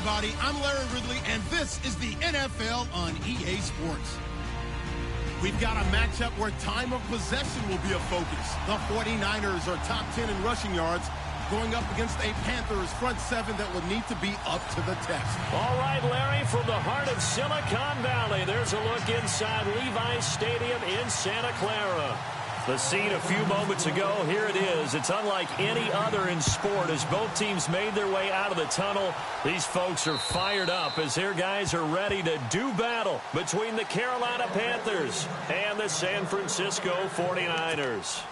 everybody. I'm Larry Ridley, and this is the NFL on EA Sports. We've got a matchup where time of possession will be a focus. The 49ers are top 10 in rushing yards, going up against a Panthers front seven that will need to be up to the test. All right, Larry, from the heart of Silicon Valley, there's a look inside Levi's Stadium in Santa Clara. The scene a few moments ago, here it is. It's unlike any other in sport as both teams made their way out of the tunnel. These folks are fired up as their guys are ready to do battle between the Carolina Panthers and the San Francisco 49ers.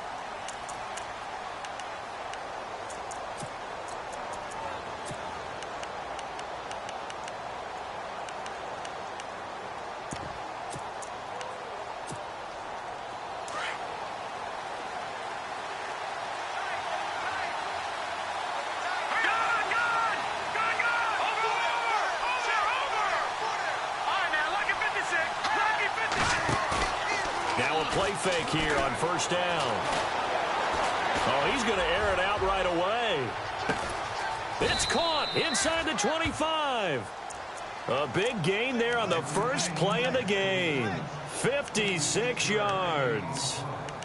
Now a play fake here on first down. Oh, he's going to air it out right away. It's caught inside the 25. A big gain there on the first play of the game. 56 yards.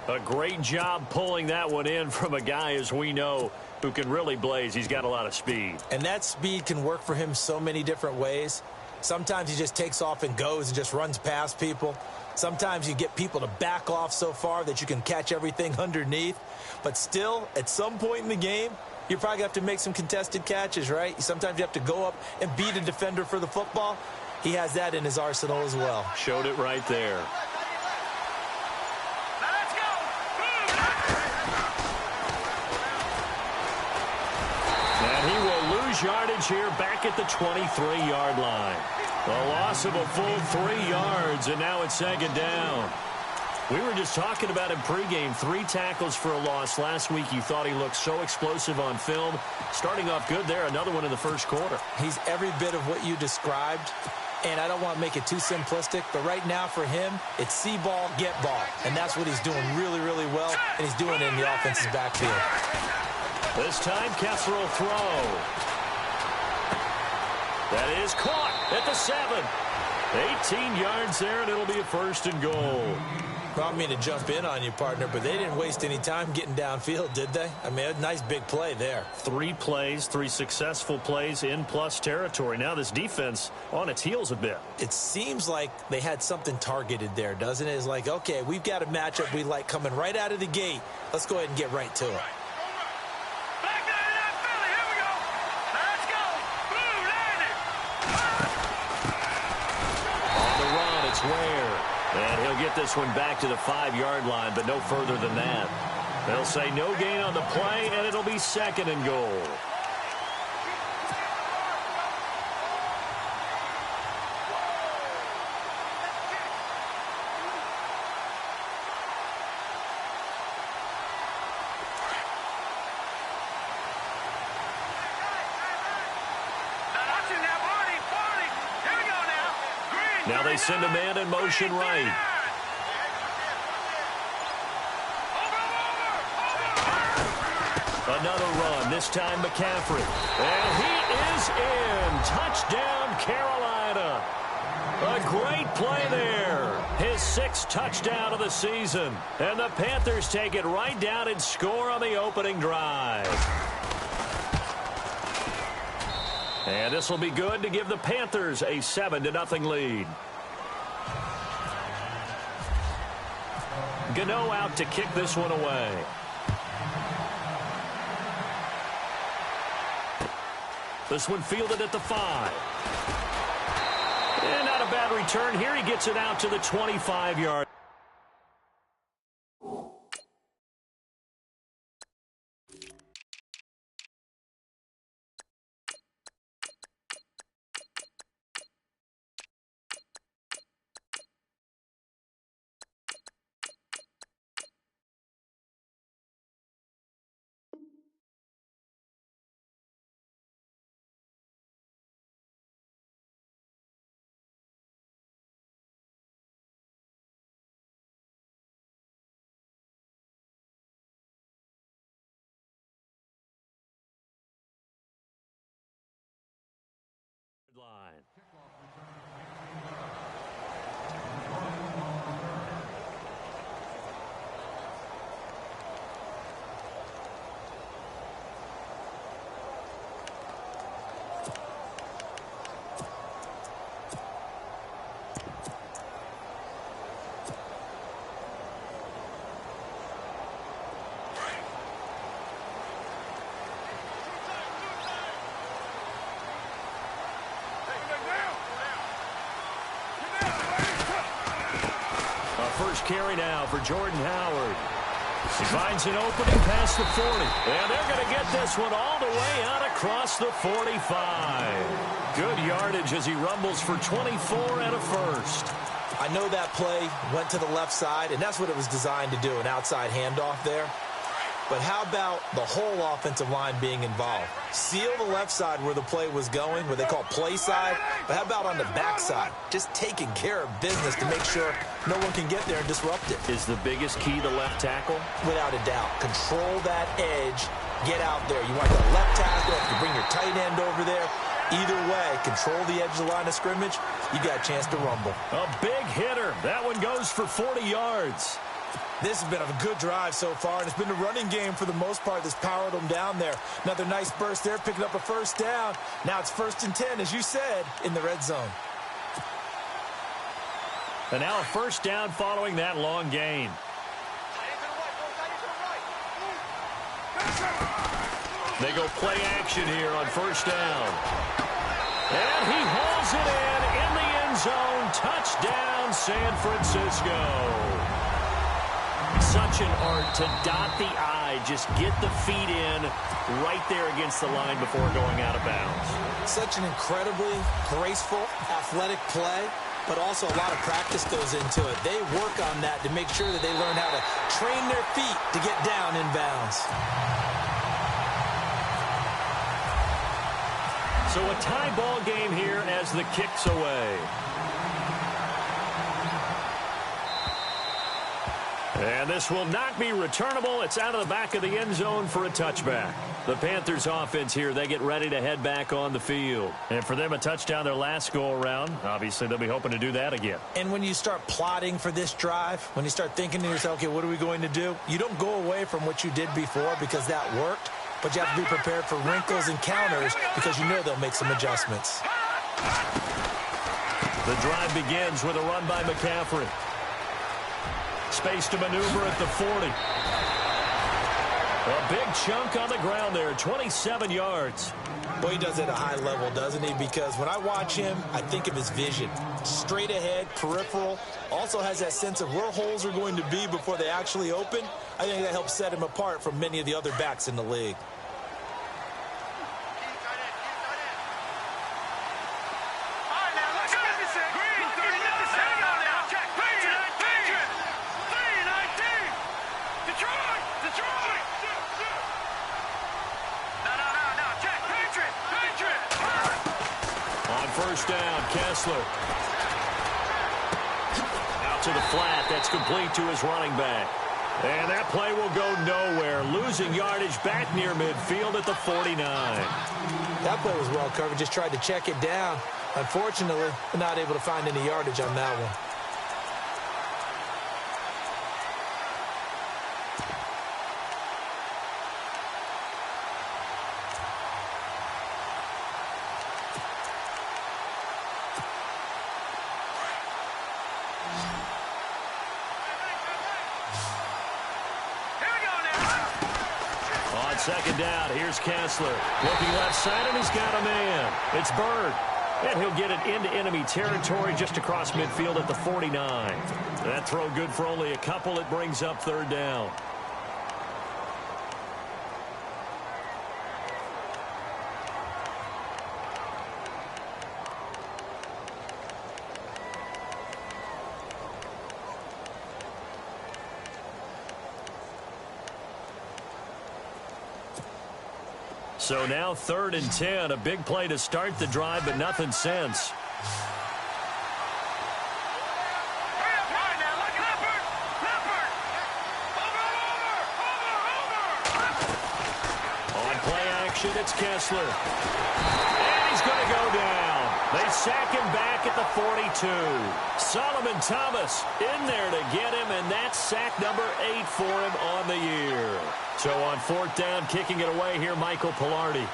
A great job pulling that one in from a guy, as we know, who can really blaze. He's got a lot of speed. And that speed can work for him so many different ways. Sometimes he just takes off and goes and just runs past people. Sometimes you get people to back off so far that you can catch everything underneath. But still, at some point in the game, you're probably going to have to make some contested catches, right? Sometimes you have to go up and beat a defender for the football. He has that in his arsenal as well. Showed it right there. Let's go! And he will lose yardage here back at the 23-yard line. A loss of a full 3 yards, and now it's second down. We were just talking about him pregame. 3 tackles for a loss last week. You thought he looked so explosive on film. Starting off good there. Another one in the first quarter. He's every bit of what you described. And I don't want to make it too simplistic, but right now for him, it's see ball, get ball. And that's what he's doing really, really well, and he's doing it in the offense's backfield. This time, Kessler will throw. That is caught at the 7. 18 yards there, and it'll be a first and goal. Well, I don't mean to jump in on you, partner, but they didn't waste any time getting downfield, did they? I mean, a nice big play there. 3 plays, 3 successful plays in plus territory. Now this defense on its heels a bit. It seems like they had something targeted there, doesn't it? It's like, okay, we've got a matchup we like coming right out of the gate. Let's go ahead and get right to it. And he'll get this one back to the 5-yard line, but no further than that. They'll say no gain on the play, and it'll be second and goal. Now they send a man in motion right. Another run, this time McCaffrey. And he is in. Touchdown, Carolina. A great play there. His 6th touchdown of the season. And the Panthers take it right down and score on the opening drive. And this will be good to give the Panthers a 7-0 lead. Gano out to kick this one away. This one fielded at the 5. And not a bad return here. He gets it out to the 25-yard. first carry now for Jordan Howard. He finds an opening past the 40. And they're going to get this one all the way out across the 45. Good yardage as he rumbles for 24 and a first. I know that play went to the left side, and that's what it was designed to do, an outside handoff there. But how about the whole offensive line being involved? Seal the left side where the play was going, what they call play side. But how about on the back side? Just taking care of business to make sure no one can get there and disrupt it. Is the biggest key the left tackle? Without a doubt. Control that edge. Get out there. You want the left tackle. If you bring your tight end over there. Either way, control the edge of the line of scrimmage. You got a chance to rumble. A big hitter. That one goes for 40 yards. This has been a good drive so far, and it's been a running game for the most part that's powered them down there. Another nice burst there, picking up a first down. Now it's 1st and 10, as you said, in the red zone. And now a first down following that long gain. They go play action here on first down. And he hauls it in the end zone. Touchdown, San Francisco. Such an art to dot the I, just get the feet in right there against the line before going out of bounds. Such an incredibly graceful, athletic play, but also a lot of practice goes into it. They work on that to make sure that they learn how to train their feet to get down in bounds. So a tie ball game here as the kick's away. And this will not be returnable. It's out of the back of the end zone for a touchback. The Panthers offense here, they get ready to head back on the field. And for them, a touchdown their last go-around. Obviously, they'll be hoping to do that again. And when you start plotting for this drive, when you start thinking to yourself, okay, what are we going to do? You don't go away from what you did before because that worked. But you have to be prepared for wrinkles and counters because you know they'll make some adjustments. The drive begins with a run by McCaffrey. Space to maneuver at the 40. A big chunk on the ground there, 27 yards. Boy, he does it at a high level, doesn't he? Because when I watch him, I think of his vision. Straight ahead, peripheral. Also has that sense of where holes are going to be before they actually open. I think that helps set him apart from many of the other backs in the league. First down, Kessler. Out to the flat. That's complete to his running back. And that play will go nowhere. Losing yardage back near midfield at the 49. That play was well covered. Just tried to check it down. Unfortunately, not able to find any yardage on that one. Second down, here's Kessler. Looking left side, and he's got a man. It's Bird. And he'll get it into enemy territory just across midfield at the 49. That throw good for only a couple. It brings up third down. So now 3rd and 10, a big play to start the drive, but nothing since. On play action, it's Kessler. And he's going to go down. They sack him back at the 42. Solomon Thomas in there to get him, and that's sack number 8 for him on the year. So on 4th down, kicking it away here, Michael Pilardi.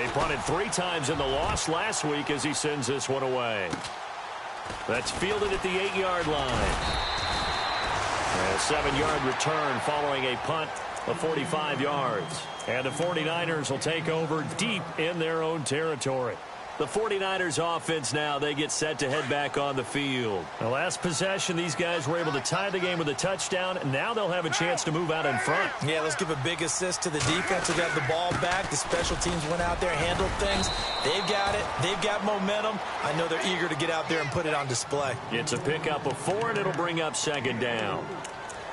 He punted 3 times in the loss last week as he sends this one away. That's fielded at the 8-yard line. A 7-yard return following a punt of 45 yards. And the 49ers will take over deep in their own territory. The 49ers offense now, they get set to head back on the field. The last possession, these guys were able to tie the game with a touchdown, and now they'll have a chance to move out in front. Yeah, let's give a big assist to the defense who got the ball back. The special teams went out there, handled things. They've got it. They've got momentum. I know they're eager to get out there and put it on display. It's a pickup of 4, and it'll bring up second down.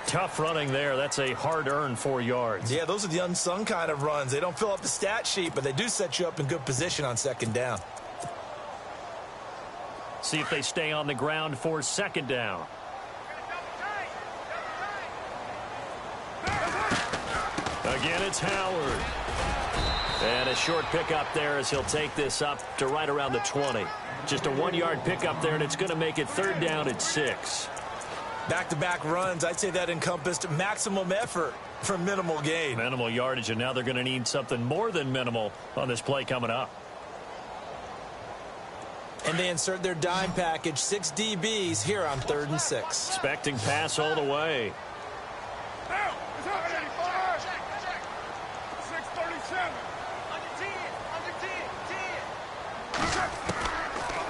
Tough running there. That's a hard-earned 4 yards. Yeah, those are the unsung kind of runs. They don't fill up the stat sheet, but they do set you up in good position on second down. See if they stay on the ground for second down. Again, it's Howard. And a short pickup there as he'll take this up to right around the 20. Just a 1-yard pickup there, and it's going to make it third down at 6. Back-to-back runs, I'd say that encompassed maximum effort for minimal gain. Minimal yardage, and now they're going to need something more than minimal on this play coming up. And they insert their dime package, 6 DBs here on 3rd and 6. Expecting pass all the way.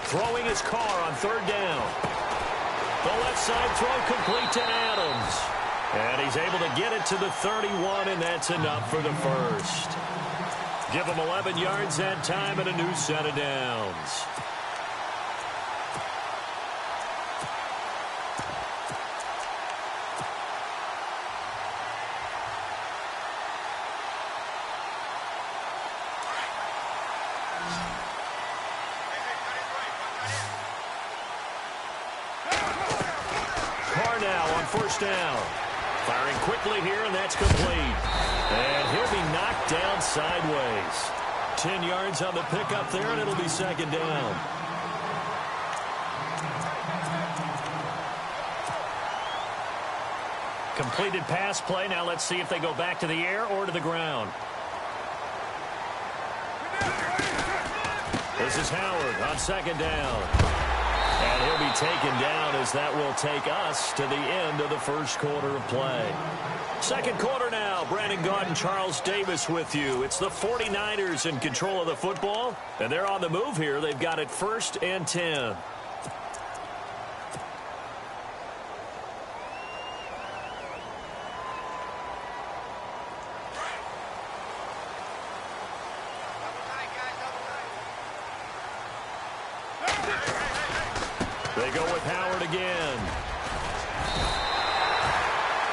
Throwing his car on 3rd down. The left side throw complete to Adams. And he's able to get it to the 31, and that's enough for the first. Give him 11 yards that time and a new set of downs. First down. Firing quickly here, and that's complete. And he'll be knocked down sideways. 10 yards on the pickup there, and it'll be second down. Completed pass play. Now let's see if they go back to the air or to the ground. This is Howard on second down. And he'll be taken down as that will take us to the end of the first quarter of play. Second quarter now. Brandon Gaudin and Charles Davis with you. It's the 49ers in control of the football, and they're on the move here. They've got it 1st and 10. They go with Howard again.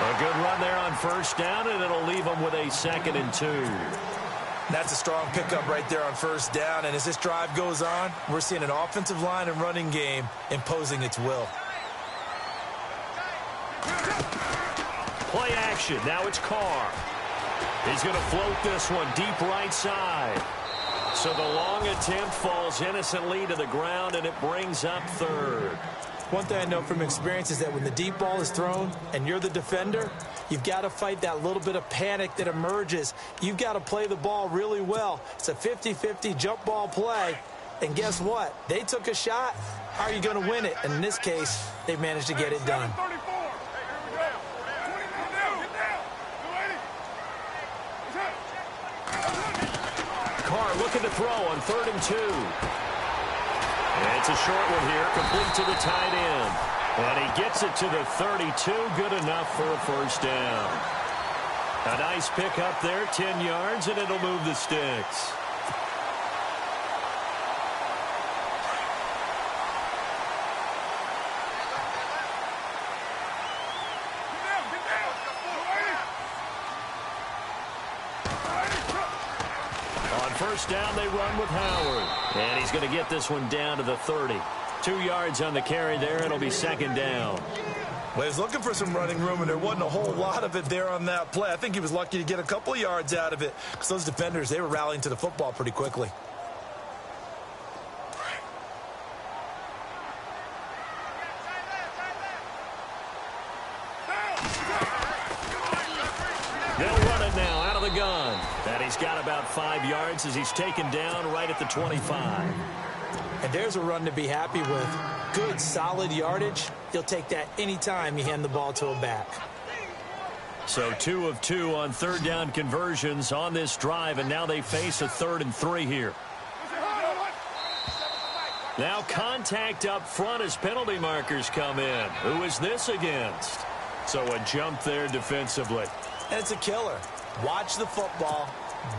A good run there on first down, and it'll leave them with a 2nd and 2. That's a strong pickup right there on first down, and as this drive goes on, we're seeing an offensive line and running game imposing its will. Play action. Now it's Carr. He's going to float this one deep right side. So the long attempt falls innocently to the ground, and it brings up 3rd. One thing I know from experience is that when the deep ball is thrown and you're the defender, you've got to fight that little bit of panic that emerges. You've got to play the ball really well. It's a 50-50 jump ball play. And guess what? They took a shot. How are you going to win it? And in this case, they managed to get it done. Carr looking to throw on 3rd and 2. It's a short one here, complete to the tight end. And he gets it to the 32, good enough for a first down. A nice pick up there, 10 yards, and it'll move the sticks. First down, they run with Howard. And he's going to get this one down to the 30. 2 yards on the carry there. It'll be second down. Well, he was looking for some running room, and there wasn't a whole lot of it there on that play. I think he was lucky to get a couple of yards out of it because those defenders, they were rallying to the football pretty quickly. They'll run it now out of the gun. And he's got about 5 yards as he's taken down right at the 25. And there's a run to be happy with. Good, solid yardage. He'll take that anytime you hand the ball to a back. So 2 of 2 on third down conversions on this drive, and now they face a 3rd and 3 here. Now contact up front as penalty markers come in. Who is this against? So a jump there defensively. And it's a killer. Watch the football.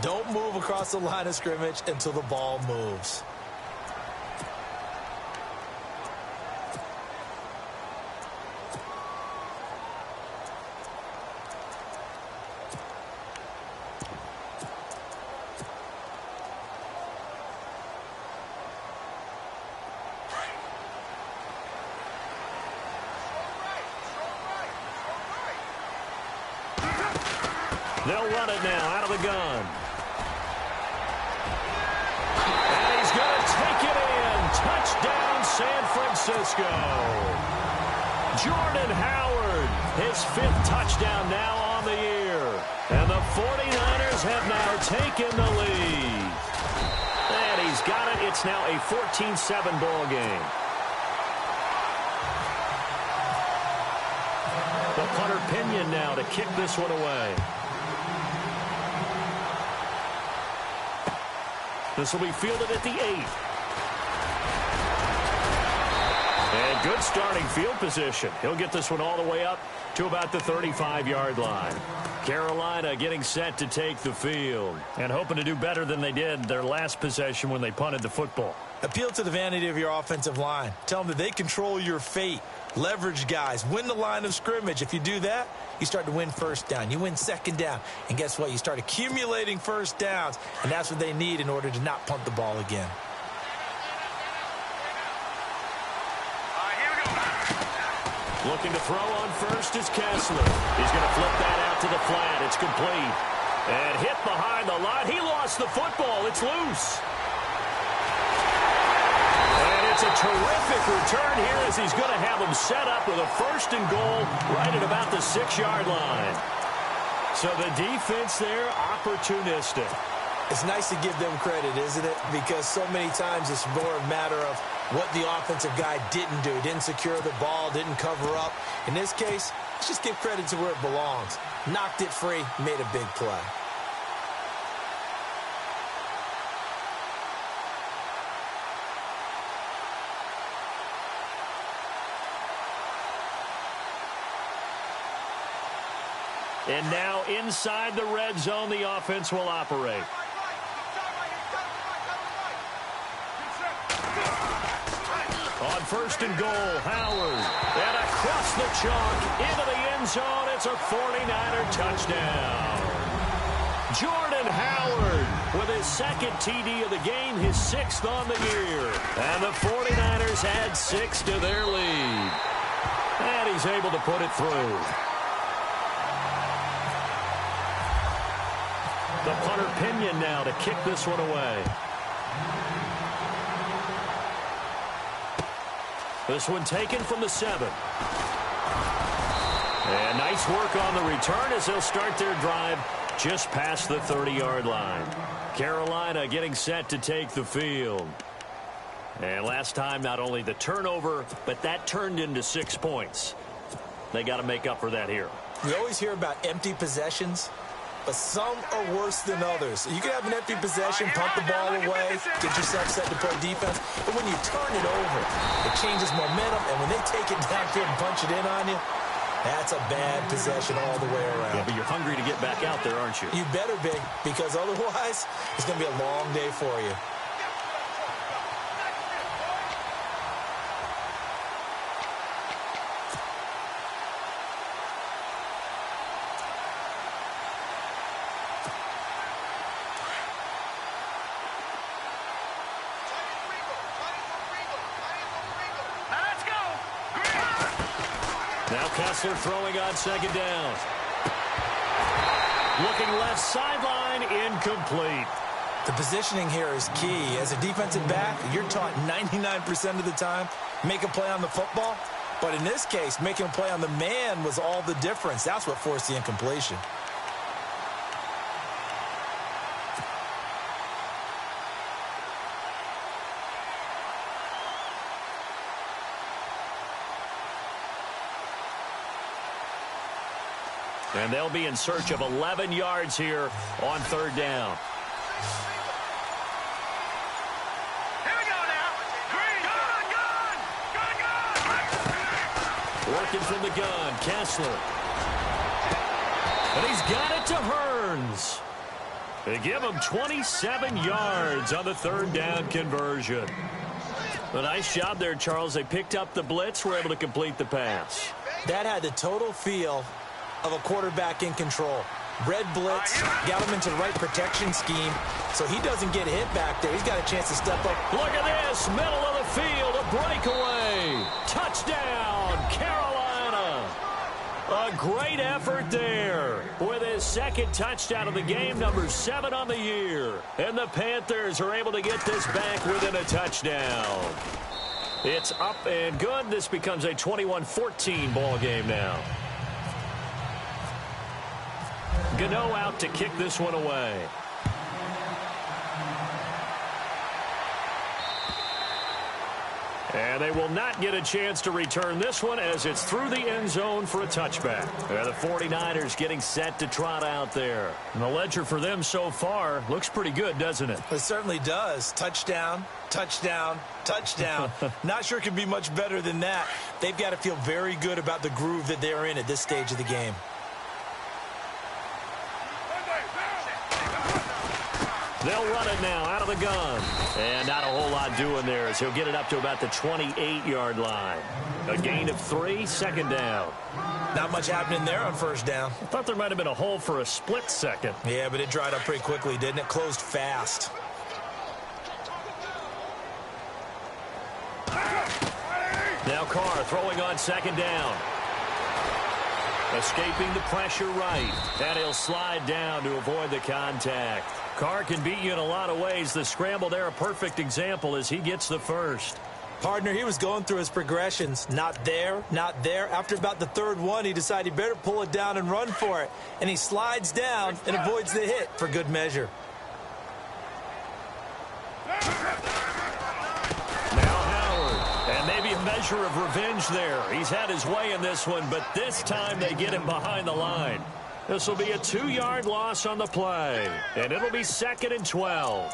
Don't move across the line of scrimmage until the ball moves. They'll run it now out of the gun. And he's going to take it in. Touchdown, San Francisco. Jordan Howard, his 5th touchdown now on the year. And the 49ers have now taken the lead. And he's got it. It's now a 14-7 ball game. The punter Pinion now to kick this one away. This will be fielded at the 8. And good starting field position. He'll get this one all the way up to about the 35-yard line. Carolina getting set to take the field and hoping to do better than they did their last possession when they punted the football. Appeal to the vanity of your offensive line. Tell them that they control your fate. Leverage guys. Win the line of scrimmage. If you do that, you start to win first down. You win second down. And guess what? You start accumulating first downs. And that's what they need in order to not punt the ball again. Looking to throw on first is Kessler. He's going to flip that out to the flat. It's complete. And hit behind the line. He lost the football. It's loose. It's a terrific return here as he's going to have him set up with a 1st and goal right at about the 6-yard line. So the defense there, opportunistic. It's nice to give them credit, isn't it? Because so many times it's more a matter of what the offensive guy didn't do. Didn't secure the ball, didn't cover up. In this case, let's just give credit to where it belongs. Knocked it free, made a big play. And now inside the red zone, the offense will operate. On 1st and goal, Howard. And across the chalk into the end zone. It's a 49er touchdown. Jordan Howard with his 2nd TD of the game, his 6th on the year. And the 49ers add 6 to their lead. And he's able to put it through. The punter Pinion now to kick this one away. This one taken from the 7. And nice work on the return as they'll start their drive just past the 30-yard line. Carolina getting set to take the field. And last time, not only the turnover, but that turned into 6 points. They got to make up for that here. We always hear about empty possessions, but some are worse than others. You can have an empty possession, pump the ball away, get yourself set to play defense, but when you turn it over, it changes momentum, and when they take it downfield and punch it in on you, that's a bad possession all the way around. Yeah, but you're hungry to get back out there, aren't you? You better be, because otherwise, it's going to be a long day for you. Now Kessler throwing on 2nd down. Looking left sideline, incomplete. The positioning here is key. As a defensive back, you're taught 99% of the time, make a play on the football. But in this case, making a play on the man was all the difference. That's what forced the incompletion. And they'll be in search of 11 yards here on third down. Here we go now. Green, gun. Working from the gun, Kessler. And he's got it to Hearns. They give him 27 yards on the third down conversion. A nice job there, Charles. They picked up the blitz, were able to complete the pass. That had the total feel of a quarterback in control. Red blitz, got him into the right protection scheme, so he doesn't get hit back there. He's got a chance to step up. Look at this, middle of the field, a breakaway. Touchdown, Carolina. A great effort there with his second touchdown of the game, number 7 on the year. And the Panthers are able to get this back within a touchdown. It's up and good. This becomes a 21-14 ball game now. Gano out to kick this one away. And they will not get a chance to return this one as it's through the end zone for a touchback. And the 49ers getting set to trot out there. And the ledger for them so far looks pretty good, doesn't it? It certainly does. Touchdown, touchdown, touchdown. Not sure it could be much better than that. They've got to feel very good about the groove that they're in at this stage of the game. They'll run it now out of the gun. And not a whole lot doing there as he'll get it up to about the 28-yard line. A gain of 3, second down. Not much happening there on first down. I thought there might have been a hole for a split second. Yeah, but it dried up pretty quickly, didn't it? Closed fast. Now Carr throwing on second down. Escaping the pressure right. And he'll slide down to avoid the contact. Carr can beat you in a lot of ways. The scramble there, a perfect example as he gets the first. Partner, he was going through his progressions. Not there, not there. After about the third one, he decided he better pull it down and run for it. And he slides down and avoids the hit for good measure. And maybe a measure of revenge there. He's had his way in this one, but this time they get him behind the line. This will be a 2-yard loss on the play, and it'll be 2nd and 12.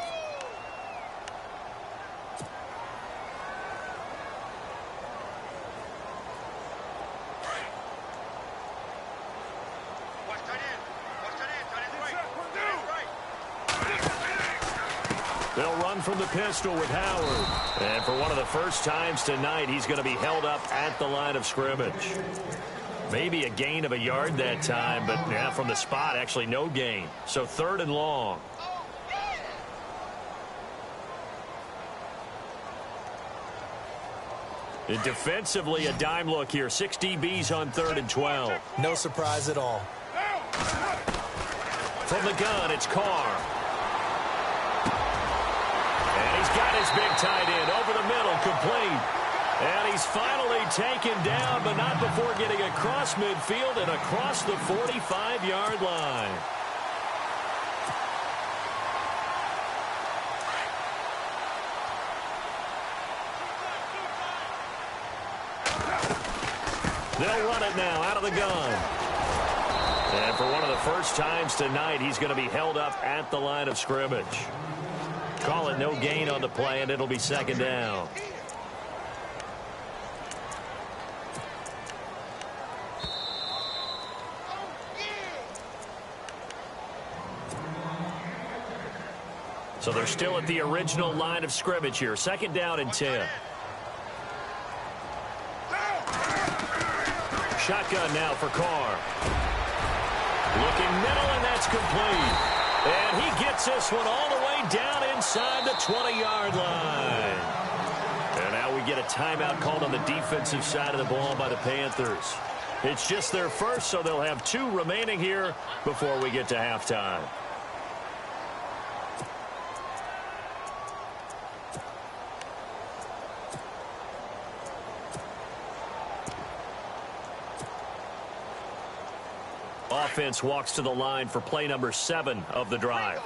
They'll run from the pistol with Howard. And for one of the first times tonight, he's going to be held up at the line of scrimmage. Maybe a gain of a yard that time, but yeah, from the spot, actually no gain. So 3rd and long. And defensively, a dime look here. 6 DBs on 3rd and 12. No surprise at all. From the gun, it's Carr. And he's got his big tight end over the middle, complete. And he's finally taken down, but not before getting across midfield and across the 45-yard line. They'll run it now out of the gun. And for one of the first times tonight, he's going to be held up at the line of scrimmage. Call it no gain on the play, and it'll be 2nd down. So they're still at the original line of scrimmage here. 2nd down and 10. Shotgun now for Carr. Looking middle, and that's complete. And he gets this one all the way down inside the 20-yard line. And now we get a timeout called on the defensive side of the ball by the Panthers. It's just their first, so they'll have 2 remaining here before we get to halftime. Offense walks to the line for play number 7 of the drive.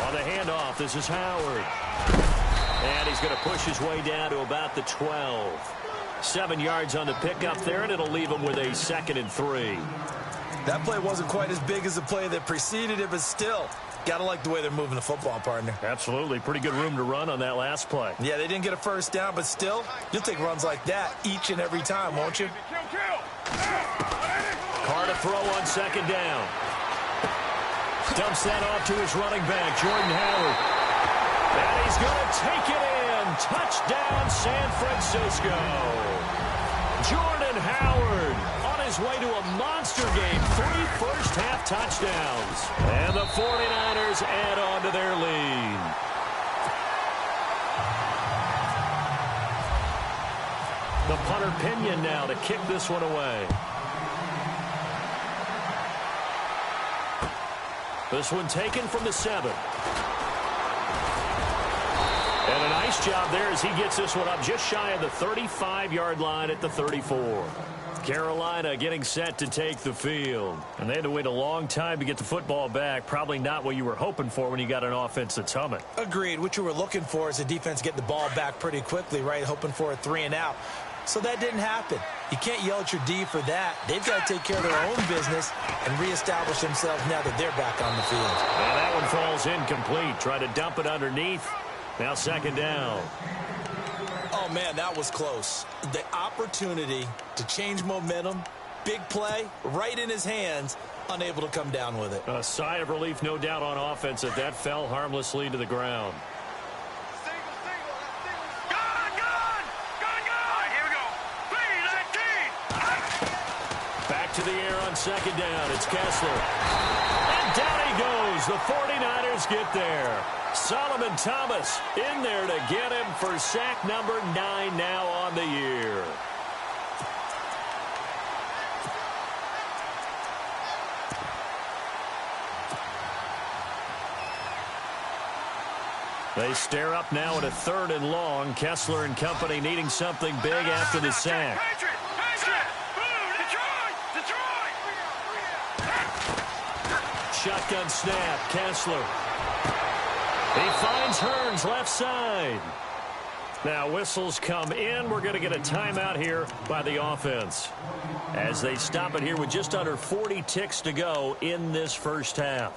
On the handoff, this is Howard. And he's going to push his way down to about the 12. 7 yards on the pickup there, and it'll leave him with a 2nd and 3. That play wasn't quite as big as the play that preceded it, but still, got to like the way they're moving the football, partner. Absolutely. Pretty good room to run on that last play. Yeah, they didn't get a first down, but still, you'll take runs like that each and every time, won't you? Carr to throw on 2nd down. Dumps that off to his running back, Jordan Howard. And he's going to take it in. Touchdown, San Francisco. Jordan Howard on his way to a monster game. 3 first-half touchdowns. And the 49ers add on to their lead. The punter Pinion now to kick this one away. This one taken from the 7. And a nice job there as he gets this one up just shy of the 35-yard line at the 34. Carolina getting set to take the field. And they had to wait a long time to get the football back. Probably not what you were hoping for when you got an offense that's humming. Agreed. What you were looking for is the defense getting the ball back pretty quickly, right? Hoping for a 3 and out. So that didn't happen. You can't yell at your D for that. They've got to take care of their own business and reestablish themselves now that they're back on the field. And that one falls incomplete. Try to dump it underneath. Now 2nd down. Oh, man, that was close. The opportunity to change momentum, big play, right in his hands, unable to come down with it. A sigh of relief, no doubt, on offense that fell harmlessly to the ground. To the air on 2nd down. It's Kessler. And down he goes. The 49ers get there. Solomon Thomas in there to get him for sack number 9 now on the year. They stare up now at a 3rd and long. Kessler and company needing something big after the sack. Shotgun snap, Kessler. He finds Hearns left side. Now whistles come in. We're going to get a timeout here by the offense as they stop it here with just under 40 ticks to go in this first half.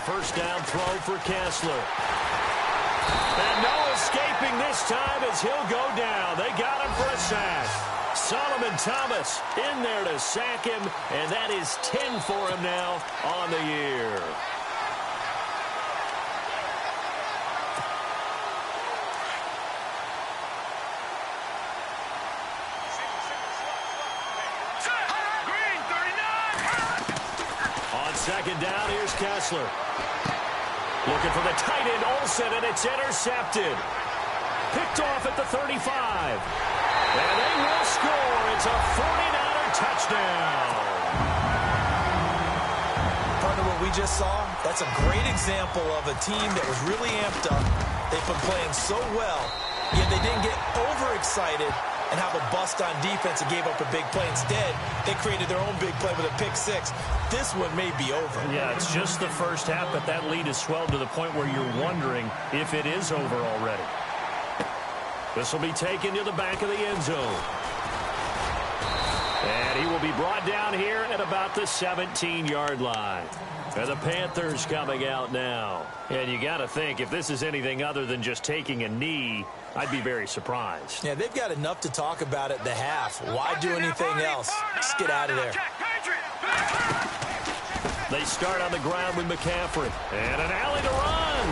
First down throw for Kessler. And no escaping this time as he'll go down. They got him for a sack. Solomon Thomas in there to sack him, and that is 10 for him now on the year. On 2nd down, here's Kessler. Looking for the tight end, Olsen, and it's intercepted. Picked off at the 35. And they will score. It's a 49er touchdown. Partner, what we just saw, that's a great example of a team that was really amped up. They've been playing so well, yet they didn't get overexcited and have a bust on defense and gave up a big play. Instead, they created their own big play with a pick 6. This one may be over. Yeah, it's just the first half, but that lead has swelled to the point where you're wondering if it is over already. This will be taken to the back of the end zone. And he will be brought down here at about the 17-yard line. And the Panthers coming out now. And you got to think, if this is anything other than just taking a knee, I'd be very surprised. Yeah, they've got enough to talk about at the half. Why do anything else? Just get out of there. They start on the ground with McCaffrey. And an alley to run.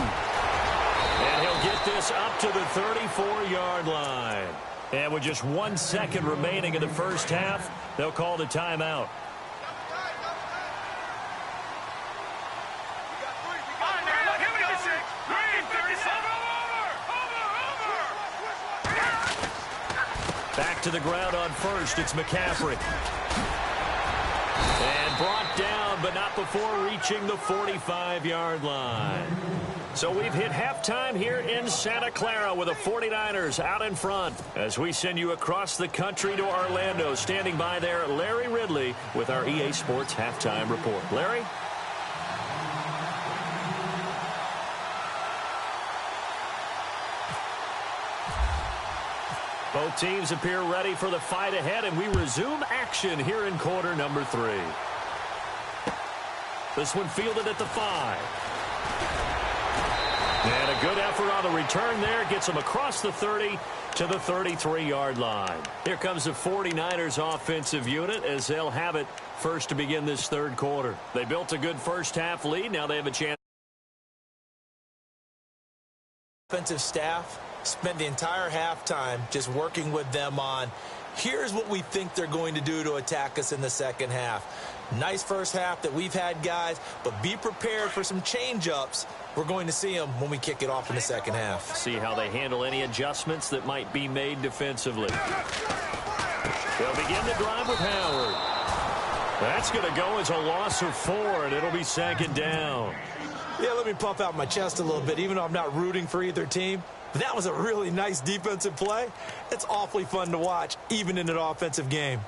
And he'll get this up to the 34-yard line. And with just 1 second remaining in the first half, they'll call the timeout. Back to the ground on first. It's McCaffrey. And brought down, but not before reaching the 45-yard line. So we've hit halftime here in Santa Clara with the 49ers out in front as we send you across the country to Orlando. Standing by there, Larry Ridley with our EA Sports Halftime Report. Larry? Both teams appear ready for the fight ahead, and we resume action here in quarter number 3. This one fielded at the 5. And a good effort on the return there. Gets them across the 30 to the 33-yard line. Here comes the 49ers offensive unit as they'll have it first to begin this third quarter. They built a good first-half lead. Now they have a chance. Offensive staff spent the entire halftime just working with them on, here's what we think they're going to do to attack us in the second half. Nice first half that we've had, guys, but be prepared for some change-ups. We're going to see them when we kick it off in the second half. See how they handle any adjustments that might be made defensively. They'll begin the drive with Howard. That's going to go as a loss of 4, and it'll be second down. Yeah, let me puff out my chest a little bit, even though I'm not rooting for either team. But that was a really nice defensive play. It's awfully fun to watch, even in an offensive game.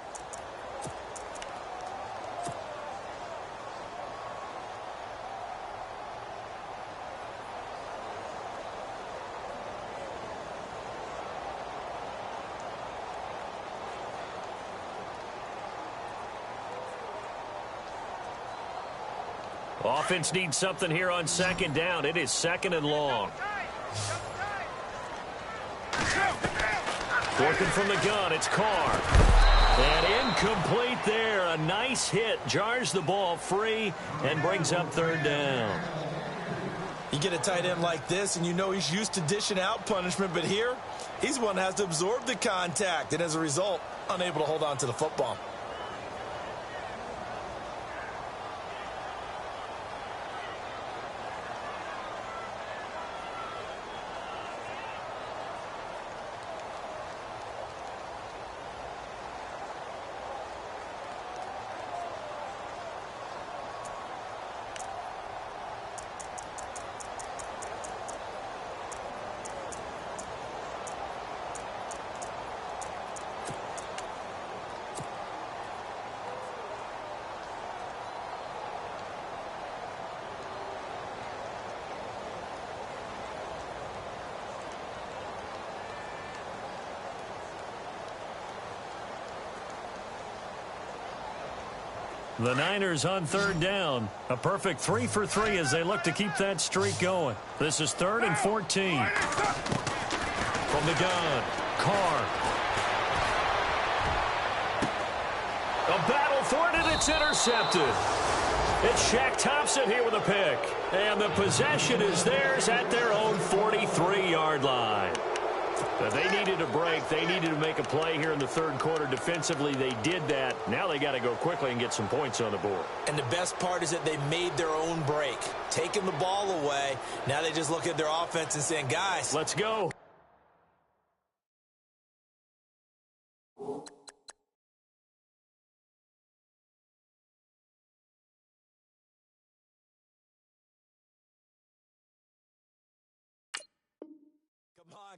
Offense needs something here on second down. It is second and long. Working from the gun, it's Carr. And incomplete there. A nice hit. Jars the ball free and brings up third down. You get a tight end like this, and you know he's used to dishing out punishment, but here, he's one that has to absorb the contact, and as a result, unable to hold on to the football. The Niners on third down. A perfect 3 for 3 as they look to keep that streak going. This is 3rd and 14. From the gun, Carr. A battle for it, and it's intercepted. It's Shaq Thompson here with a pick. And the possession is theirs at their own 43-yard line. But they needed a break. They needed to make a play here in the third quarter. Defensively, they did that. Now they got to go quickly and get some points on the board. And the best part is that they made their own break, taking the ball away. Now they just look at their offense and saying, guys, let's go.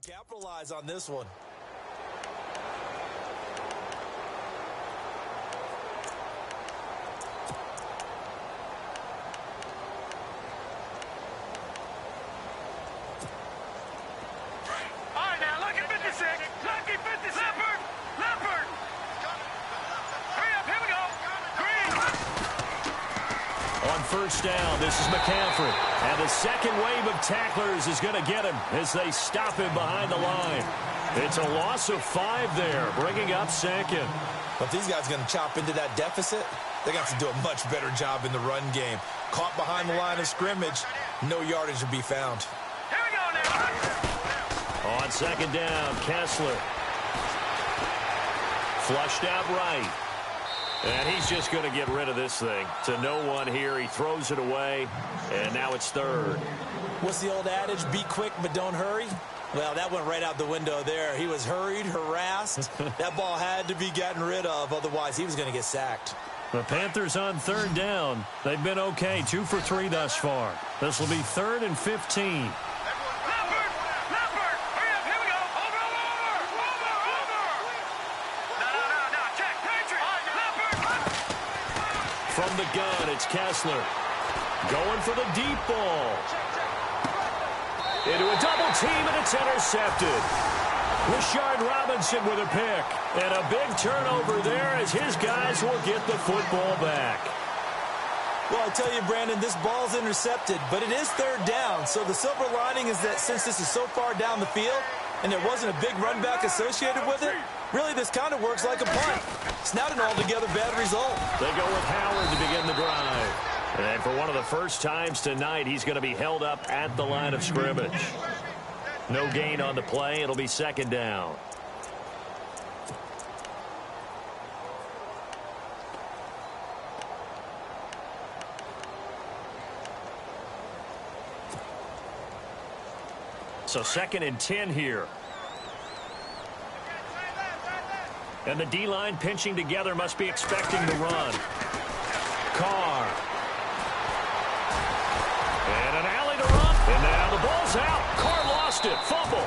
Capitalize on this one. All right, now, lucky 56. Lucky 56. Leopard. Hurry up, here we go. Green. On first down, this is McCaffrey. And the second wave of tacklers is going to get him as they stop him behind the line. It's a loss of 5 there, bringing up second. But these guys are going to chop into that deficit. They're going to have to do a much better job in the run game. Caught behind the line of scrimmage, no yardage to be found. Here we go now. On second down, Kessler. Flushed out right. And he's just going to get rid of this thing. To no one here. He throws it away, and now it's third. What's the old adage? Be quick, but don't hurry? Well, that went right out the window there. He was hurried, harassed. That ball had to be gotten rid of, otherwise he was going to get sacked. The Panthers on third down. They've been okay, 2 for 3 thus far. This will be 3rd and 15. From the gun, it's Kessler. Going for the deep ball. Into a double team, and it's intercepted. Rashard Robinson with a pick. And a big turnover there as his guys will get the football back. Well, I tell you, Brandon, this ball's intercepted, but it is third down. So the silver lining is that since this is so far down the field and there wasn't a big run back associated with it, really this kind of works like a punt. It's not an altogether bad result. They go with Howard to begin the drive. And for one of the first times tonight, he's going to be held up at the line of scrimmage. No gain on the play. It'll be second down. So 2nd and 10 here. And the D-line pinching together must be expecting the run. Carr. And an alley to run. And now the ball's out. Carr lost it. Fumble.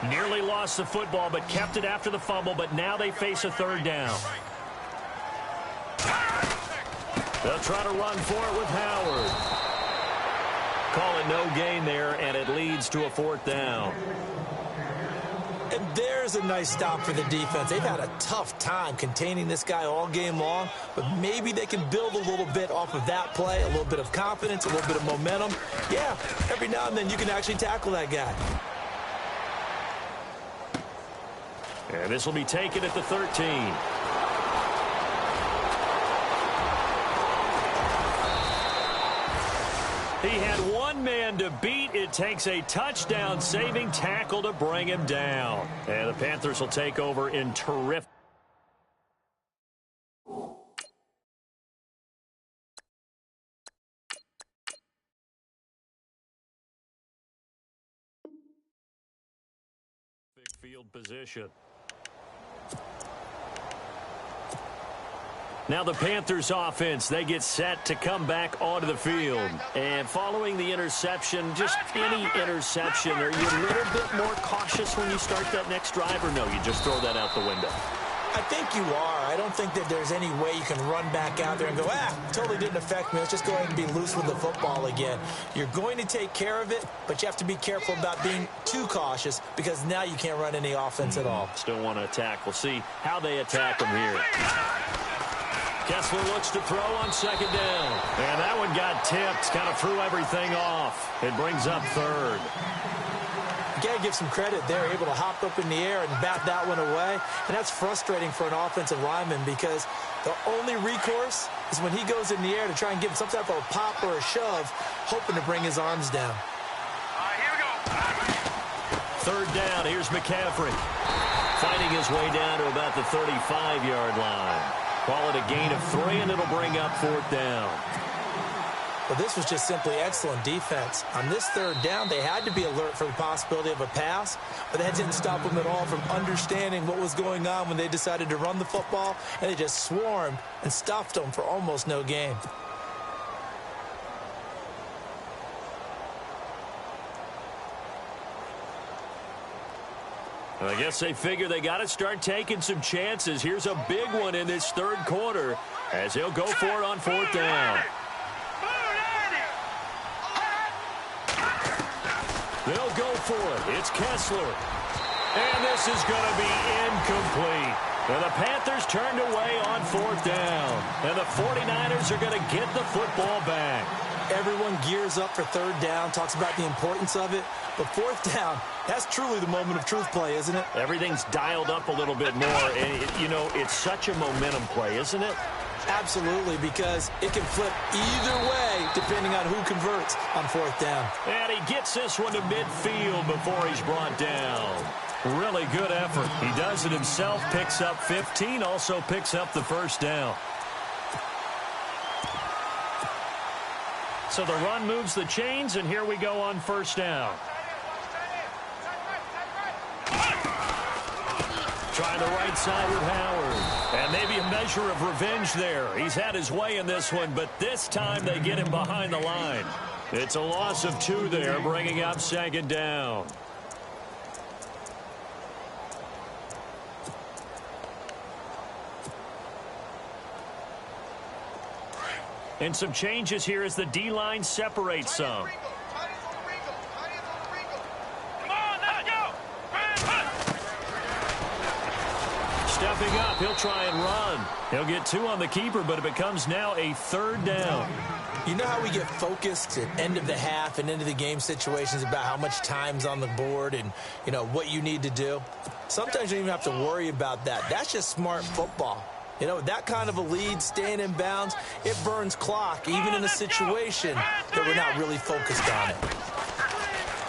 Nearly lost the football, but kept it after the fumble, but now they face a third down. They'll try to run for it with Howard. Call it no gain there, and it leads to a 4th down. And there's a nice stop for the defense. They've had a tough time containing this guy all game long, but maybe they can build a little bit off of that play, a little bit of confidence, a little bit of momentum. Yeah, every now and then you can actually tackle that guy. And this will be taken at the 13. He had one man to beat. It takes a touchdown-saving tackle to bring him down. And the Panthers will take over in terrific. Field position. Now the Panthers offense, they get set to come back onto the field. And following the interception, just any interception, are you a little bit more cautious when you start that next drive, or no, you just throw that out the window? I think you are. I don't think that there's any way you can run back out there and go, totally didn't affect me. Let's just go ahead and be loose with the football again. You're going to take care of it, but you have to be careful about being too cautious because now you can't run any offense at all. Still want to attack. We'll see how they attack them here. Kessler looks to throw on 2nd down. And that one got tipped, kind of threw everything off. It brings up 3rd. You got to give some credit there, able to hop up in the air and bat that one away. And that's frustrating for an offensive lineman because the only recourse is when he goes in the air to try and give some type of a pop or a shove, hoping to bring his arms down. Here we go. 3rd down, here's McCaffrey. Fighting his way down to about the 35-yard line. Call it a gain of 3, and it'll bring up 4th down. Well, this was just simply excellent defense. On this 3rd down, they had to be alert for the possibility of a pass, but that didn't stop them at all from understanding what was going on when they decided to run the football, and they just swarmed and stuffed them for almost no gain. I guess they figure they got to start taking some chances. Here's a big one in this 3rd quarter as he'll go for it on 4th down. They'll go for it. It's Kessler. And this is going to be incomplete. And the Panthers turned away on 4th down. And the 49ers are going to get the football back. Everyone gears up for 3rd down, talks about the importance of it. But 4th down, that's truly the moment of truth play, isn't it? Everything's dialed up a little bit more. And, it's such a momentum play, isn't it? Absolutely, because it can flip either way depending on who converts on 4th down. And he gets this one to midfield before he's brought down. Really good effort. He does it himself, picks up 15, also picks up the 1st down. So the run moves the chains, and here we go on first down. Trying the right side with Howard. And maybe a measure of revenge there. He's had his way in this one, but this time they get him behind the line. It's a loss of 2 there, bringing up second down. And some changes here as the D-line separates some. Stepping up, he'll try and run. He'll get 2 on the keeper, but it becomes now a 3rd down. You know how we get focused at end of the half and into the game situations about how much time's on the board and, you know, what you need to do? Sometimes you don't even have to worry about that. That's just smart football. You know, that kind of a lead, staying in bounds, it burns clock, even in a situation that we're not really focused on it.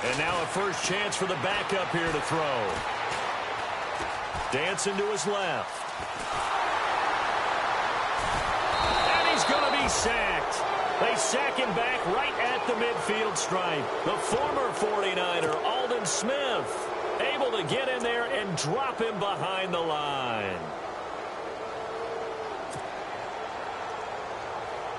And now a first chance for the backup here to throw. Dancing to his left. And he's going to be sacked. They sack him back right at the midfield stripe. The former 49er, Aldon Smith, able to get in there and drop him behind the line.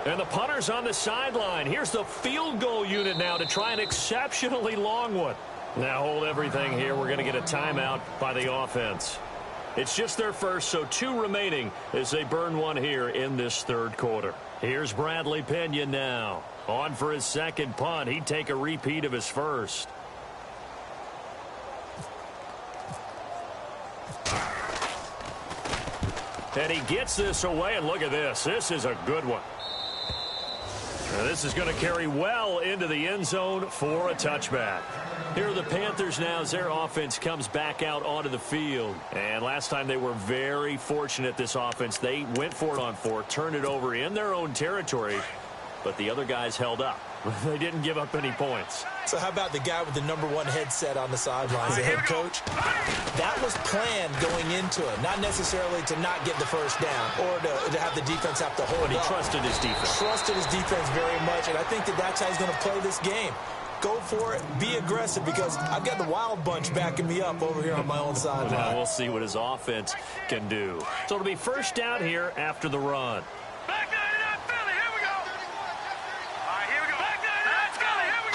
And the punter's on the sideline. Here's the field goal unit now to try an exceptionally long one. Now hold everything here. We're going to get a timeout by the offense. It's just their first, so 2 remaining as they burn one here in this 3rd quarter. Here's Bradley Pena now. On for his second punt. He'd take a repeat of his first. And he gets this away, and look at this. This is a good one. Now this is going to carry well into the end zone for a touchback. Here are the Panthers now as their offense comes back out onto the field. And last time they were very fortunate, this offense. They went for it on 4, turned it over in their own territory, but the other guys held up. They didn't give up any points. So how about the guy with the #1 headset on the sidelines, the head coach? That was planned going into it, not necessarily to not get the first down or to have the defense have to hold But he up. trusted his defense. Trusted his defense very much, and I think that's how he's going to play this game. Go for it, be aggressive, because I've got the Wild Bunch backing me up over here on my own sideline. Now we'll see what his offense can do. So it'll be first down here after the run. Back 99, Philly, here we go. All right, here we go. Back 99, let's go. Here we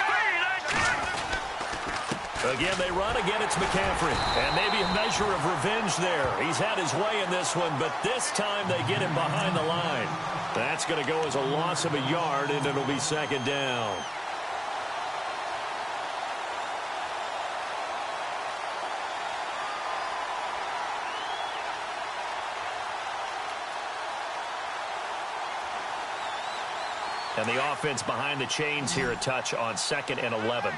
go. Again, they run. Again, it's McCaffrey. And maybe a measure of revenge there. He's had his way in this one, but this time they get him behind the line. That's going to go as a loss of a yard, and it'll be second down. And the offense behind the chains here, a touch on 2nd and 11.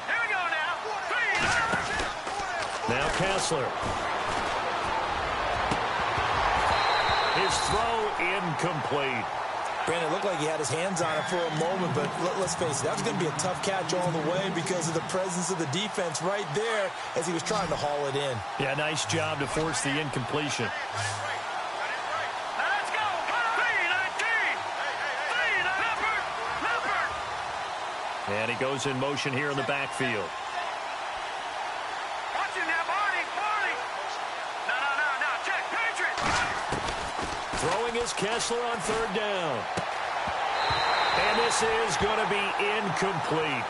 Here we go now. Now Kessler. His throw incomplete. Brandon, it looked like he had his hands on it for a moment, but let's face it, that was going to be a tough catch all the way because of the presence of the defense right there as he was trying to haul it in. Yeah, nice job to force the incompletion. And he goes in motion here in the backfield. Watch him now, Barney. No, check, Patriot. Throwing is Kessler on 3rd down. And this is going to be incomplete.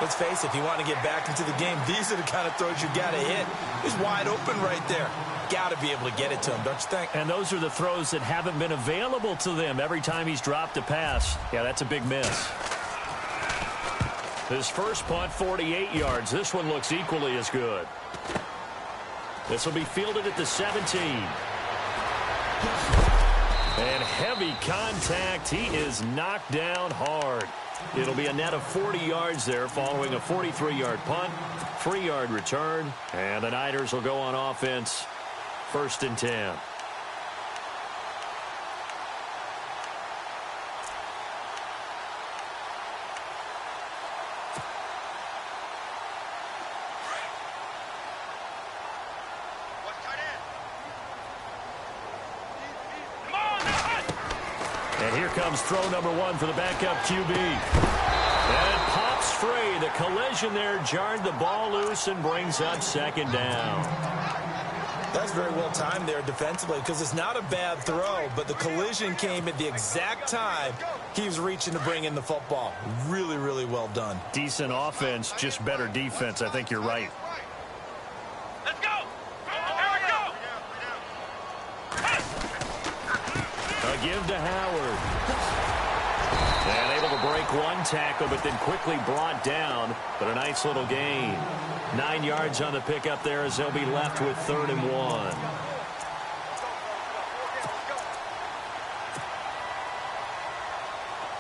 Let's face it, if you want to get back into the game, these are the kind of throws you got to hit. He's wide open right there. Got to be able to get it to him, don't you think? And those are the throws that haven't been available to them every time he's dropped a pass. Yeah, that's a big miss. His first punt, 48 yards. This one looks equally as good. This will be fielded at the 17. And heavy contact. He is knocked down hard. It'll be a net of 40 yards there following a 43-yard punt, 3-yard return, and the Niners will go on offense, 1st and 10. comes throw number one for the backup QB. And it pops free. The collision there jarred the ball loose and brings up second down. That's very well timed there defensively because it's not a bad throw, but the collision came at the exact time he was reaching to bring in the football. Really, really well done. Decent offense, just better defense. I think you're right. Let's go. Here we go. A give to Howard. And able to break one tackle, but then quickly brought down. But a nice little gain. 9 yards on the pickup there as they'll be left with 3rd and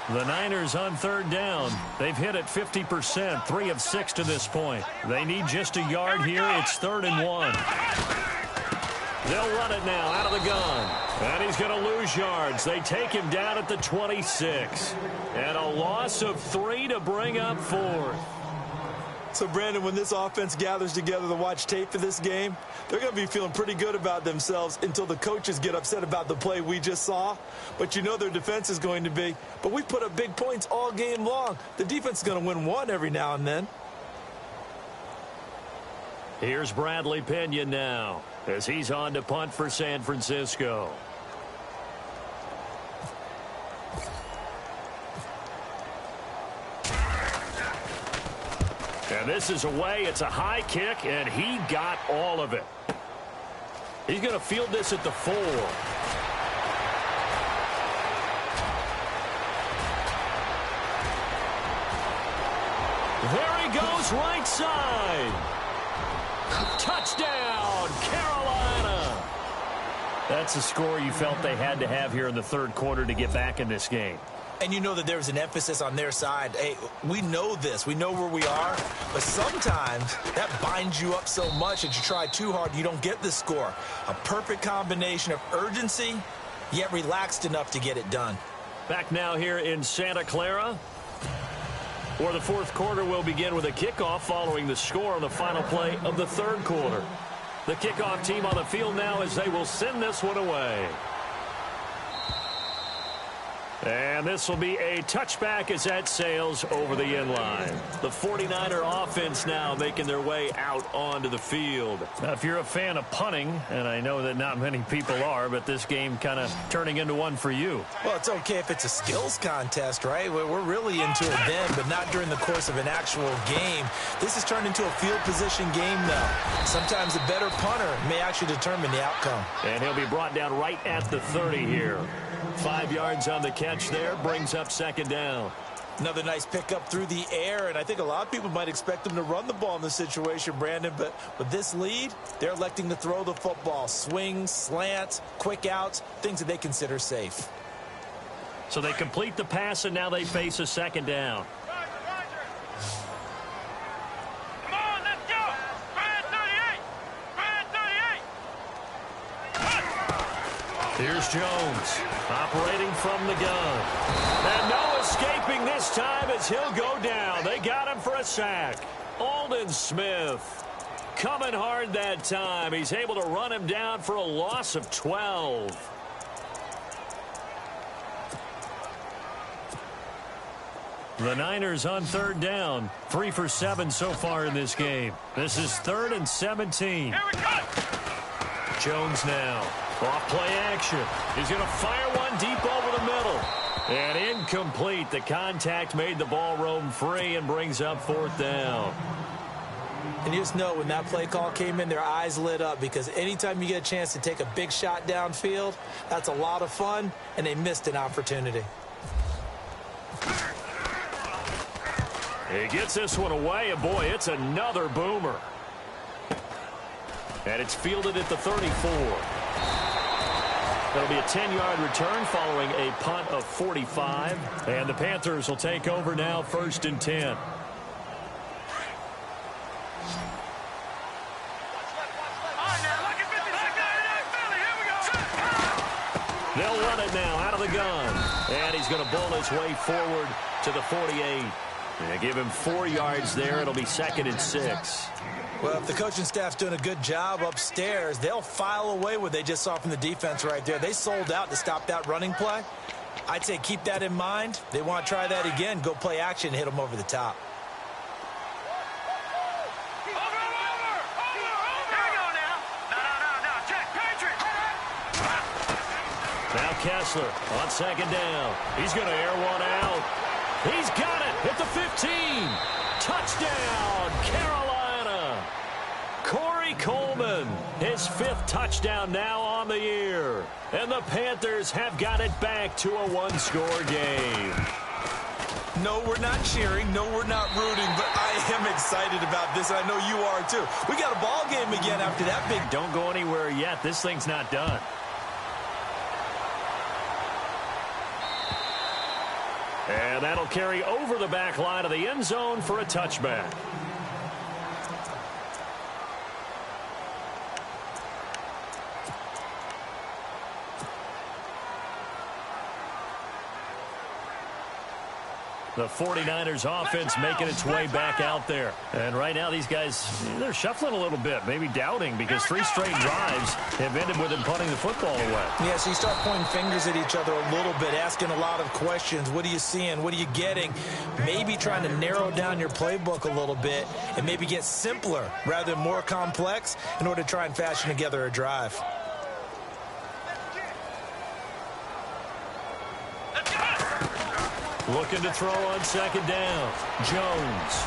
1. The Niners on 3rd down. They've hit it 50%, 3 of 6 to this point. They need just a yard here. It's 3rd and 1. They'll run it now out of the gun. And he's going to lose yards. They take him down at the 26. And a loss of 3 to bring up 4th. So, Brandon, when this offense gathers together to watch tape for this game, they're going to be feeling pretty good about themselves until the coaches get upset about the play we just saw. But you know their defense is going to be. But we put up big points all game long. The defense is going to win one every now and then. Here's Bradley Pinion now as he's on to punt for San Francisco. And this is away. It's a high kick, and he got all of it. He's going to field this at the 4. There he goes, right side. Touchdown, Carolina. That's a score you felt they had to have here in the 3rd quarter to get back in this game. And you know that there's an emphasis on their side. Hey, we know this. We know where we are. But sometimes that binds you up so much that you try too hard, you don't get the score. A perfect combination of urgency, yet relaxed enough to get it done. Back now here in Santa Clara, where the 4th quarter will begin with a kickoff following the score on the final play of the 3rd quarter. The kickoff team on the field now as they will send this one away. And this will be a touchback as that sails over the end line. The 49er offense now making their way out onto the field. Now, if you're a fan of punting, and I know that not many people are, but this game kind of turning into one for you. Well, it's okay if it's a skills contest, right? We're really into it then, but not during the course of an actual game. This has turned into a field position game now. Sometimes a better punter may actually determine the outcome. And he'll be brought down right at the 30 here. 5 yards on the catch there, brings up second down. Another nice pickup through the air, and I think a lot of people might expect them to run the ball in this situation, Brandon, but with this lead, they're electing to throw the football. Swings, slants, quick outs, things that they consider safe. So they complete the pass, and now they face a second down. Come on, let's go. Brand 38. Brand 38. Here's Jones, operating from the gun. And no escaping this time as he'll go down. They got him for a sack. Aldon Smith coming hard that time. He's able to run him down for a loss of 12. The Niners on 3rd down. 3 for 7 so far in this game. This is 3rd and 17. Here we go. Jones now. Off play action. He's going to fire one deep over the middle. And incomplete. The contact made the ball roam free and brings up 4th down. And you just know when that play call came in, their eyes lit up because anytime you get a chance to take a big shot downfield, that's a lot of fun, and they missed an opportunity. He gets this one away, and boy, it's another boomer. And it's fielded at the 34. That'll be a 10-yard return following a punt of 45. And the Panthers will take over now, 1st and 10. They'll run it now out of the gun. And he's going to bull his way forward to the 48. And give him 4 yards there. It'll be 2nd and 6. Well, if the coaching staff's doing a good job upstairs, they'll file away what they just saw from the defense right there. They sold out to stop that running play. I'd say keep that in mind. They want to try that again. Go play action and hit them over the top. Now Kessler on second down. He's going to air one out. He's got it at the 15. Touchdown, Carolina. Corey Coleman, his 5th touchdown now on the year. And the Panthers have got it back to a one-score game. No, we're not cheering. No, we're not rooting. But I am excited about this. I know you are, too. We got a ball game again after that big... Don't go anywhere yet. This thing's not done. And that'll carry over the back line of the end zone for a touchback. The 49ers offense making its way back out there. And right now these guys, they're shuffling a little bit, maybe doubting, because 3 straight drives have ended with them punting the football away. Yeah, so you start pointing fingers at each other a little bit, asking a lot of questions. What are you seeing? What are you getting? Maybe trying to narrow down your playbook a little bit and maybe get simpler rather than more complex in order to try and fashion together a drive. Looking to throw on second down. Jones.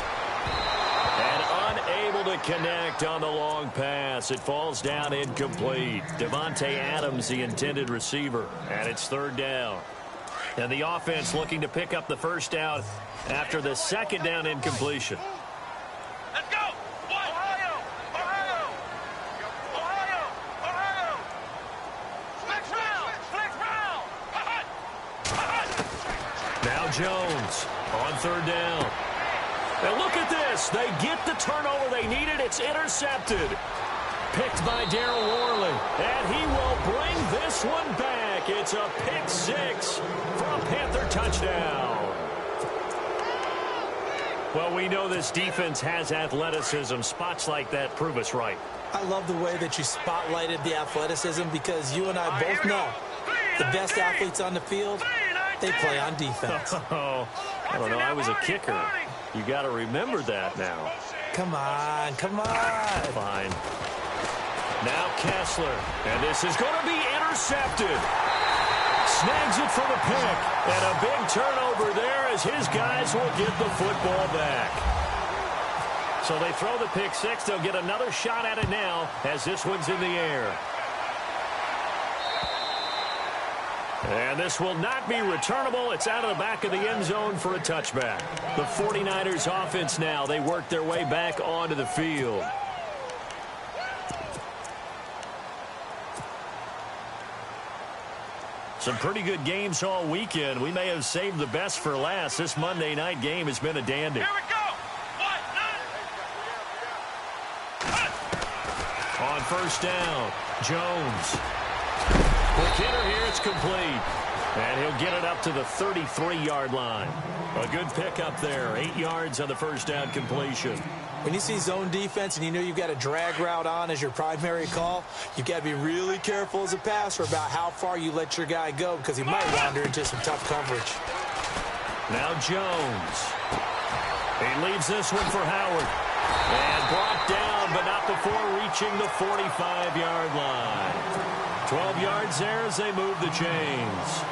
And unable to connect on the long pass. It falls down incomplete. Devontae Adams, the intended receiver. And it's 3rd down. And the offense looking to pick up the first down after the second down incompletion. Let's go! Ohio! Ohio! Ohio! Ohio! Flex round! Flex round! Now Jones on 3rd down. And look at this. They get the turnover they needed. It's intercepted. Picked by Darryl Worley. And he will bring this one back. It's a pick 6 for a Panther touchdown. Well, we know this defense has athleticism. Spots like that prove us right. I love the way that you spotlighted the athleticism because you and I both know the best athletes on the field, they play on defense. Oh, I don't know. I was a kicker. You got to remember that now. Come on, come on. Fine. Now Kessler. And this is going to be intercepted. Snags it for the pick. And a big turnover there as his guys will get the football back. So they throw the pick 6. They'll get another shot at it now as this one's in the air. And this will not be returnable. It's out of the back of the end zone for a touchback. The 49ers offense now, they work their way back onto the field. Some pretty good games all weekend. We may have saved the best for last. This Monday night game has been a dandy. Here we go! On first down, Jones. Quick hitter here, it's complete. And he'll get it up to the 33-yard line. A good pickup there, 8 yards on the first down completion. When you see zone defense and you know you've got a drag route on as your primary call, you've got to be really careful as a passer about how far you let your guy go because he might wander into some tough coverage. Now Jones. He leaves this one for Howard. And brought down, but not before reaching the 45-yard line. 12 yards there as they move the chains.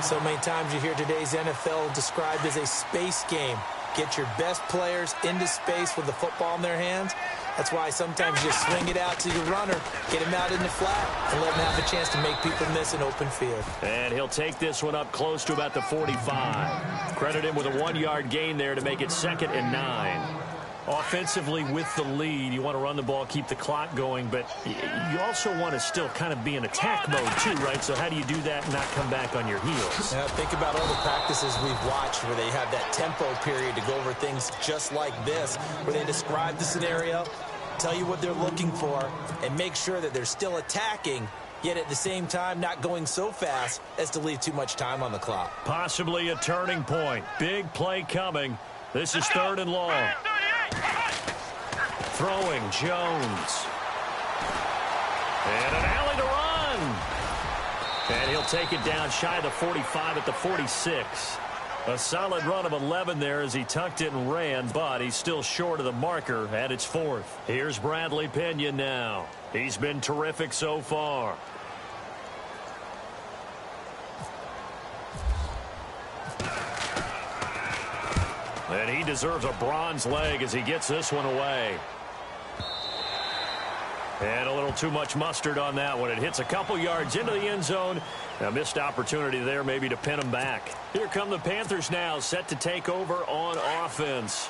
So many times you hear today's NFL described as a space game. Get your best players into space with the football in their hands. That's why sometimes you swing it out to your runner, get him out in the flat, and let him have a chance to make people miss an open field. And he'll take this one up close to about the 45. Credit him with a 1-yard gain there to make it 2nd and 9. Offensively with the lead, you want to run the ball, keep the clock going, but you also want to still kind of be in attack mode too, right? So how do you do that and not come back on your heels? Now think about all the practices we've watched where they have that tempo period to go over things just like this, where they describe the scenario, tell you what they're looking for, and make sure that they're still attacking, yet at the same time not going so fast as to leave too much time on the clock. Possibly a turning point. Big play coming. This is 3rd and long. Throwing Jones. And an alley to run. And he'll take it down shy of the 45 at the 46. A solid run of 11 there as he tucked it and ran, but he's still short of the marker at its 4th. Here's Bradley Pinion now. He's been terrific so far. And he deserves a bronze leg as he gets this one away. And a little too much mustard on that one. It hits a couple yards into the end zone. A missed opportunity there maybe to pin him back. Here come the Panthers now, set to take over on offense.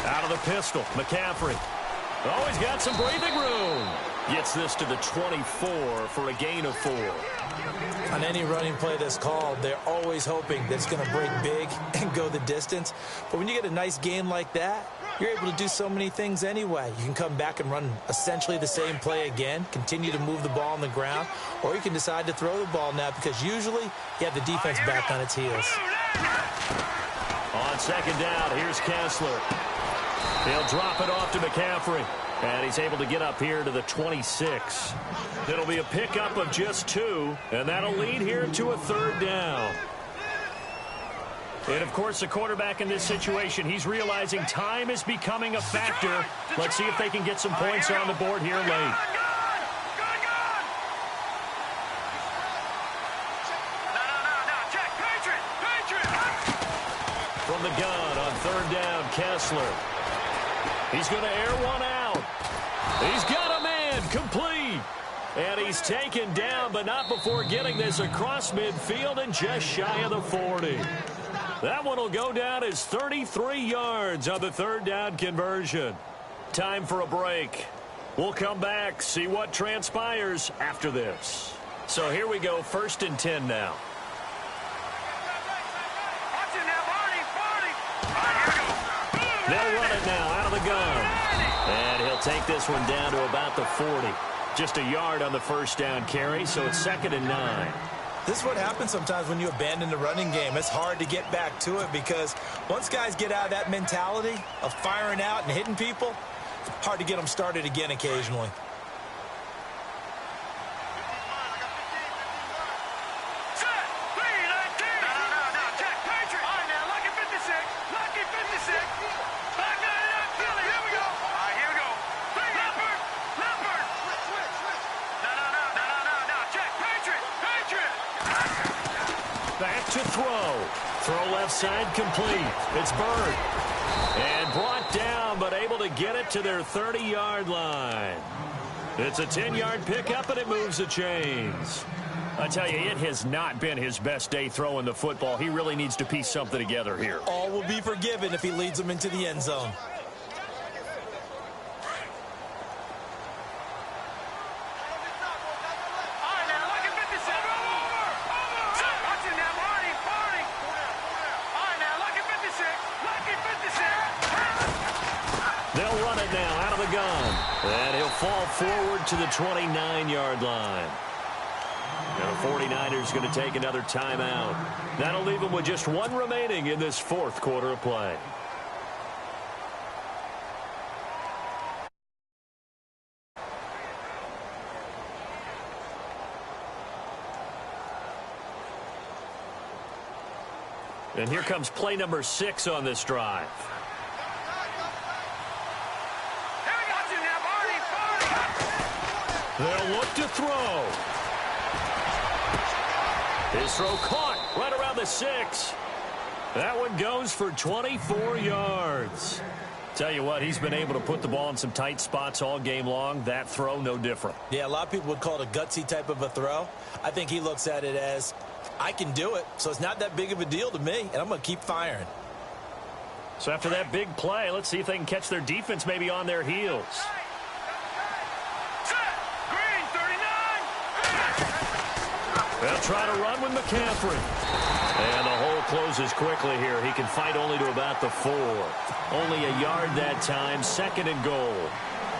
Out of the pistol, McCaffrey. Oh, he's got some breathing room. Gets this to the 24 for a gain of 4. On any running play that's called, they're always hoping that it's going to break big and go the distance. But when you get a nice gain like that, you're able to do so many things anyway. You can come back and run essentially the same play again, continue to move the ball on the ground, or you can decide to throw the ball now because usually you have the defense back on its heels. On second down, here's Kessler. He'll drop it off to McCaffrey. And he's able to get up here to the 26. It'll be a pickup of just 2, and that'll lead here to a 3rd down. And, of course, the quarterback in this situation, he's realizing time is becoming a factor. Let's see if they can get some points on the board here late. From the gun on 3rd down, Kessler. He's going to air one out. He's got a man complete. And he's taken down, but not before getting this across midfield and just shy of the 40. That one will go down as 33 yards on the 3rd down conversion. Time for a break. We'll come back, see what transpires after this. So here we go, 1st and 10 now. They'll run it now out of the gun. And he'll take this one down to about the 40. Just a yard on the 1st down carry, so it's 2nd and 9. This is what happens sometimes when you abandon the running game. It's hard to get back to it because once guys get out of that mentality of firing out and hitting people, hard to get them started again occasionally. Throw left side complete. It's Bird. And brought down, but able to get it to their 30-yard line. It's a 10-yard pickup, and it moves the chains. I tell you, it has not been his best day throwing the football. He really needs to piece something together here. All will be forgiven if he leads them into the end zone. Fall forward to the 29-yard line. Now the 49ers going to take another timeout. That'll leave them with just 1 remaining in this 4th quarter of play. And here comes play number 6 on this drive. They'll look to throw. His throw caught right around the 6. That one goes for 24 yards. Tell you what, he's been able to put the ball in some tight spots all game long. That throw, no different. Yeah, a lot of people would call it a gutsy type of a throw. I think he looks at it as, I can do it, so it's not that big of a deal to me, and I'm going to keep firing. So after that big play, let's see if they can catch their defense maybe on their heels. They'll try to run with McCaffrey. And the hole closes quickly here. He can fight only to about the 4. Only a yard that time, 2nd and goal.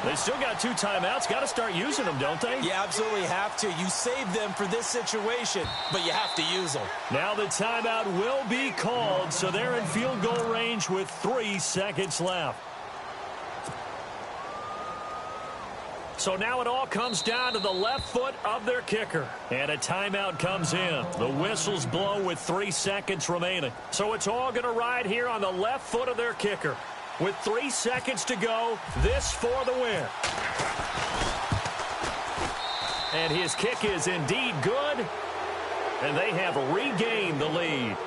They still got 2 timeouts. Got to start using them, don't they? You absolutely have to. You save them for this situation, but you have to use them. Now the timeout will be called, so they're in field goal range with 3 seconds left. So now it all comes down to the left foot of their kicker. And a timeout comes in. The whistles blow with 3 seconds remaining. So it's all going to ride here on the left foot of their kicker. With 3 seconds to go, this for the win. And his kick is indeed good. And they have regained the lead.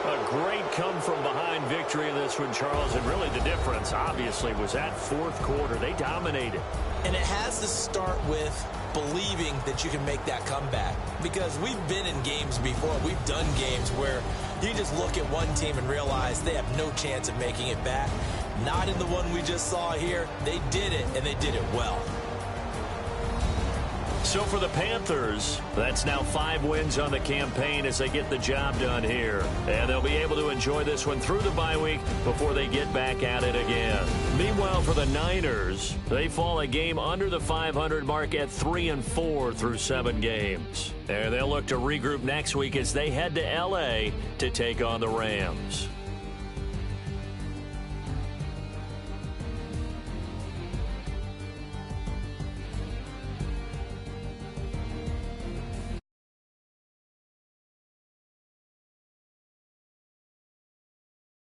A great come-from-behind victory in this one, Charles. And really the difference, obviously, was that fourth quarter. They dominated. And it has to start with believing that you can make that comeback. Because we've been in games before. We've done games where you just look at one team and realize they have no chance of making it back. Not in the one we just saw here. They did it, and they did it well. So for the Panthers, that's now 5 wins on the campaign as they get the job done here. And they'll be able to enjoy this one through the bye week before they get back at it again. Meanwhile, for the Niners, they fall a game under the 500 mark at 3-4 through 7 games. And they'll look to regroup next week as they head to L.A. to take on the Rams.